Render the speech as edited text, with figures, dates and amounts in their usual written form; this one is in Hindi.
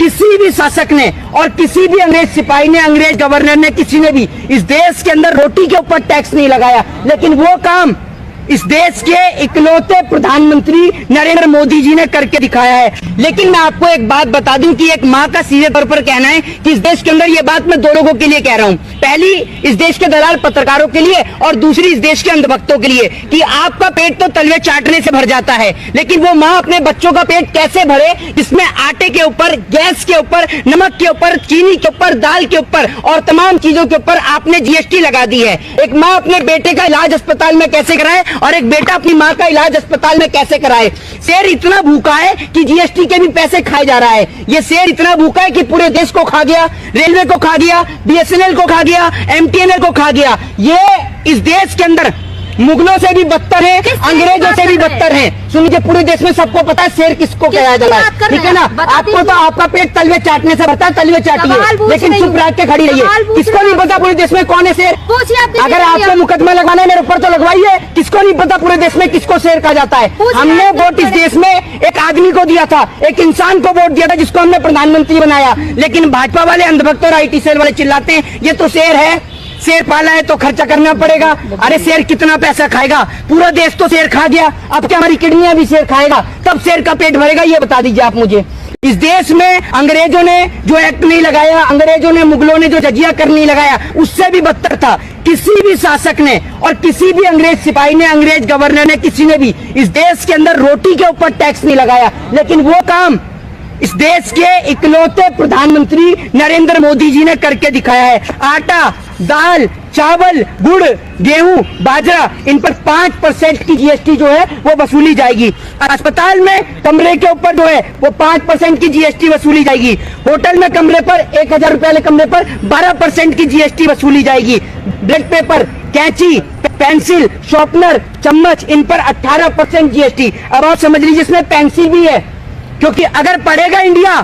किसी भी शासक ने और किसी भी अंग्रेज सिपाही ने, अंग्रेज गवर्नर ने, किसी ने भी इस देश के अंदर रोटी के ऊपर टैक्स नहीं लगाया। लेकिन वो काम इस देश के इकलौते प्रधानमंत्री नरेंद्र मोदी जी ने करके दिखाया है। लेकिन मैं आपको एक बात बता दूं कि एक मां का सीधे तौर पर कहना है कि इस देश के अंदर ये बात मैं दो लोगों के लिए कह रहा हूं। पहली इस देश के दलाल पत्रकारों के लिए और दूसरी इस देश के अंधभक्तों के लिए कि आपका पेट तो तलवे चाटने से भर जाता है, लेकिन वो मां अपने बच्चों का पेट कैसे भरे जिसमें आटे के ऊपर, गैस के ऊपर, नमक के ऊपर, चीनी के ऊपर, दाल के ऊपर और तमाम चीजों के ऊपर आपने जीएसटी लगा दी है। एक मां अपने बेटे का इलाज अस्पताल में कैसे कराए और एक बेटा अपनी मां का इलाज अस्पताल में कैसे कराए। शेर इतना भूखा है कि जीएसटी के भी पैसे खाए जा रहा है। ये शेर इतना भूखा है कि पूरे देश को खा गया, रेलवे को खा गया, बीएसएनएल को खा गया, एमटीएनएल को खा गया। ये इस देश के अंदर मुगलों से भी बदतर है, अंग्रेजों से भी बदतर है। सुनिए, पूरे देश में सबको पता है शेर किसको कहा जाता है, ठीक है ना। आपको तो आपका पेट तलवे चाटने से भरता है, तलवे चाटिए, लेकिन चुप रह के खड़ी रहिए। किसको नहीं पता पूरे देश में कौन है शेर? अगर आपको मुकदमा लगवाना है मेरे ऊपर तो लगवाइए। किसको नहीं पता पूरे देश में किसको शेर कहा जाता है? हमने वोट इस देश में एक आदमी को दिया था, एक इंसान को वोट दिया था जिसको हमने प्रधानमंत्री बनाया। लेकिन भाजपा वाले अंधभक्त और IT सेल वाले चिल्लाते हैं ये तो शेर है, शेर पाला है तो खर्चा करना पड़ेगा। अरे शेर कितना पैसा खाएगा? पूरा देश तो शेर खा गया, अब क्या हमारी किडनियां भी शेर खाएगा? तब शेर का पेट भरेगा? ये बता दीजिए आप मुझे। इस देश में अंग्रेजों ने जो एक्ट नहीं लगाया, अंग्रेजों ने, मुगलों ने जो जजिया कर नहीं लगाया, उससे भी बदतर था। किसी भी शासक ने और किसी भी अंग्रेज सिपाही ने, अंग्रेज गवर्नर ने, किसी ने भी इस देश के अंदर रोटी के ऊपर टैक्स नहीं लगाया। लेकिन वो काम इस देश के इकलौते प्रधानमंत्री नरेंद्र मोदी जी ने करके दिखाया है। आटा, दाल, चावल, गुड़, गेहूं, बाजरा, इन पर 5% की जीएसटी जो है वो वसूली जाएगी। अस्पताल में कमरे के ऊपर जो है वो 5% की जीएसटी वसूली जाएगी। होटल में कमरे पर 1000 रुपए वाले कमरे पर 12% की जीएसटी वसूली जाएगी। ब्लड पेपर, कैंची, पेंसिल, शॉर्पनर, चम्मच, इन पर 18% जीएसटी। अब आप समझ लीजिए इसमें पेंसिल भी है, क्योंकि अगर पढ़ेगा इंडिया